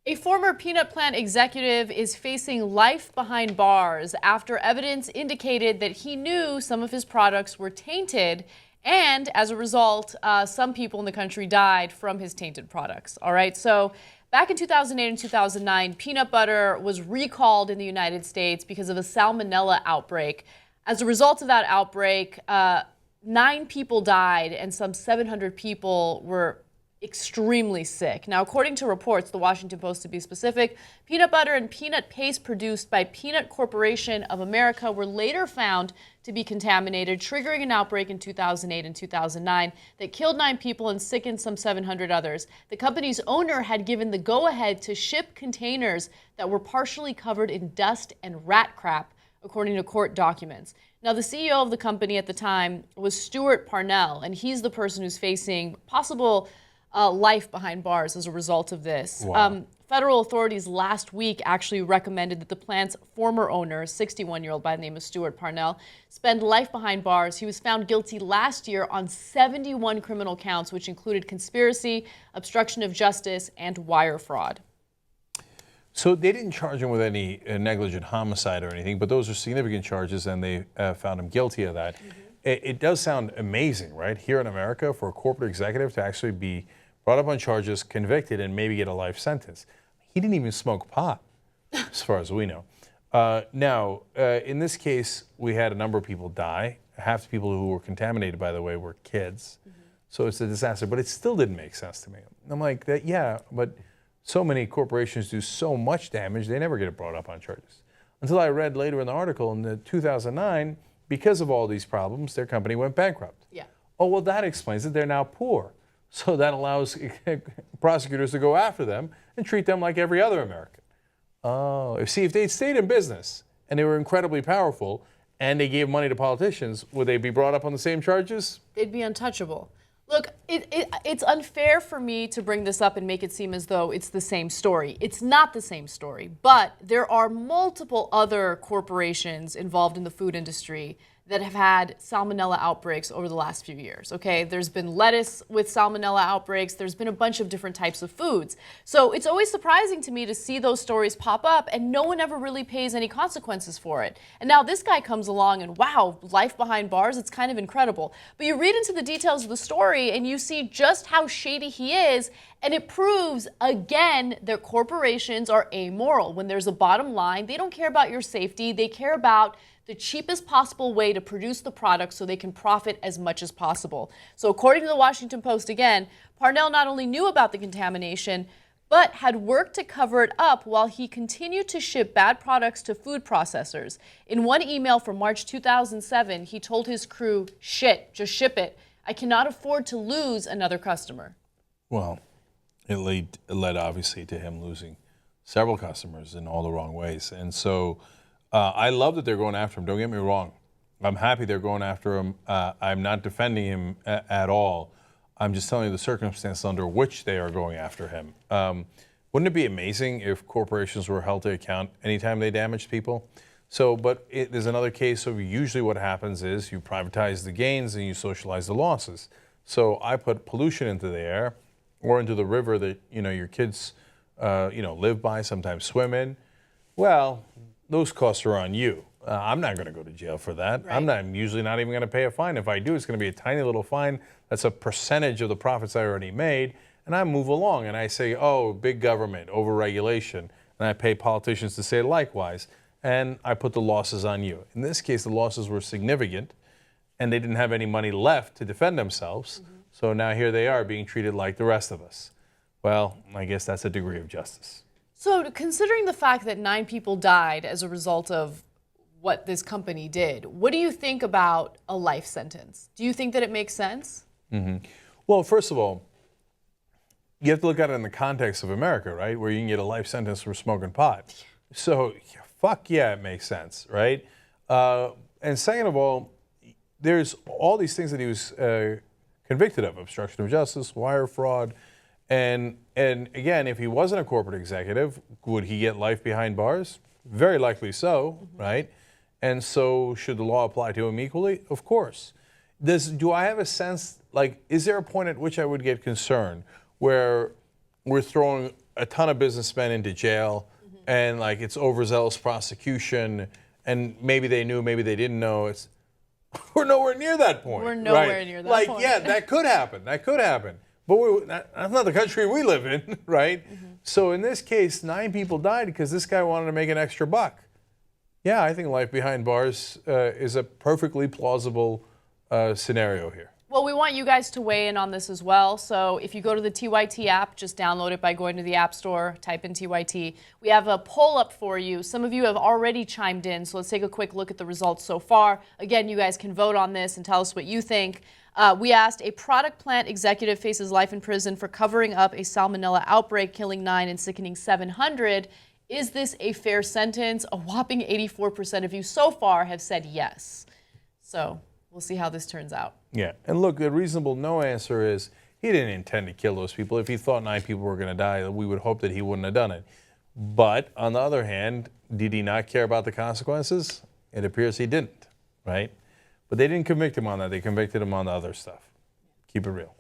A former peanut plant executive is facing life behind bars after evidence indicated that he knew some of his products were tainted, and as a result, some people in the country died from his tainted products. All right, so back in 2008 and 2009, peanut butter was recalled in the United States because of a salmonella outbreak. As a result of that outbreak, 9 people died and some 700 people were extremely sick. Now, according to reports, the Washington Post to be specific, peanut butter and peanut paste produced by Peanut Corporation of America were later found to be contaminated, triggering an outbreak in 2008 and 2009 that killed 9 people and sickened some 700 others. The company's owner had given the go-ahead to ship containers that were partially covered in dust and rat crap, according to court documents. Now, the CEO of the company at the time was Stuart Parnell, and he's the person who's facing possible life behind bars as a result of this. Wow. Federal authorities last week actually recommended that the plant's former owner, a 61-year-old by the name of Stuart Parnell, spend life behind bars. He was found guilty last year on 71 criminal counts, which included conspiracy, obstruction of justice, and wire fraud. So they didn't charge him with any negligent homicide or anything, but those are significant charges, and they found him guilty of that. Mm-hmm. It does sound amazing, right, here in America, for a corporate executive to actually be brought up on charges, convicted, and maybe get a life sentence. He didn't even smoke pot, as far as we know. Now, in this case, we had a number of people die. Half the people who were contaminated, by the way, were kids. Mm-hmm. So it's a disaster, but it still didn't make sense to me. I'm like, yeah, but so many corporations do so much damage, they never get brought up on charges. Until I read later in the article in 2009, because of all these problems, their company went bankrupt. Yeah. Oh, well, that explains it. They're now poor. So that allows prosecutors to go after them and treat them like every other American. Oh, see, if they'd stayed in business and they were incredibly powerful and they gave money to politicians, would they be brought up on the same charges? They'd be untouchable. Look, it's unfair for me to bring this up and make it seem as though it's the same story. It's not the same story, but there are multiple other corporations involved in the food industry that have had salmonella outbreaks over the last few years, okay? There's been lettuce with salmonella outbreaks. There's been a bunch of different types of foods. So it's always surprising to me to see those stories pop up and no one ever really pays any consequences for it. And now this guy comes along and wow, life behind bars, it's kind of incredible. But you read into the details of the story and you see just how shady he is, and it proves, again, that corporations are amoral. When there's a bottom line, they don't care about your safety. They care about the cheapest possible way to produce the product so they can profit as much as possible. So according to the Washington Post, again, Parnell not only knew about the contamination, but had worked to cover it up while he continued to ship bad products to food processors. In one email from March 2007, he told his crew, "Shit, just ship it. I cannot afford to lose another customer." Well, it led obviously to him losing several customers in all the wrong ways. And so I love that they're going after him. Don't get me wrong. I'm happy they're going after him. I'm not defending him at all. I'm just telling you the circumstances under which they are going after him. Wouldn't it be amazing if corporations were held to account anytime they damaged people? So, but there's another case of usually what happens is you privatize the gains and you socialize the losses. So I put pollution into the air or into the river that your kids live by, sometimes swim in. Well, those costs are on you. I'm not going to go to jail for that. Right. I'm usually not even going to pay a fine. If I do, it's going to be a tiny little fine. That's a percentage of the profits I already made. And I move along and I say, oh, big government, overregulation. And I pay politicians to say likewise. And I put the losses on you. In this case, the losses were significant and they didn't have any money left to defend themselves. Mm-hmm. So now here they are being treated like the rest of us. Well, I guess that's a degree of justice. So considering the fact that 9 people died as a result of what this company did, what do you think about a life sentence? Do you think that it makes sense? Mm-hmm. Well, first of all, you have to look at it in the context of America, right? Where you can get a life sentence for smoking pot. So, fuck yeah, it makes sense, right? And second of all, there's all these things that he was convicted of: obstruction of justice, wire fraud. And again, if he wasn't a corporate executive, would he get life behind bars? Very likely so, mm-hmm. right? And so should the law apply to him equally? Of course. Do I have a sense, is there a point at which I would get concerned where we're throwing a ton of businessmen into jail, and like it's overzealous prosecution, and maybe they knew, maybe they didn't know. We're nowhere near that point. We're nowhere near that like, point. yeah, that could happen. That could happen. But that's not the country we live in, right? So in this case, 9 people died because this guy wanted to make an extra buck. Yeah, I think life behind bars is a perfectly plausible scenario here. Well, we want you guys to weigh in on this as well. So if you go to the TYT app, just download it by going to the App Store, type in TYT. We have a poll up for you. Some of you have already chimed in, so let's take a quick look at the results so far. Again, you guys can vote on this and tell us what you think. We asked, a product plant executive faces life in prison for covering up a salmonella outbreak, killing 9 and sickening 700. Is this a fair sentence? A whopping 84% of you so far have said yes. So we'll see how this turns out. Yeah, and look, the reasonable no answer is he didn't intend to kill those people. If he thought 9 people were going to die, we would hope that he wouldn't have done it. But on the other hand, did he not care about the consequences? It appears he didn't, right? But they didn't convict him on that. They convicted him on the other stuff. Keep it real.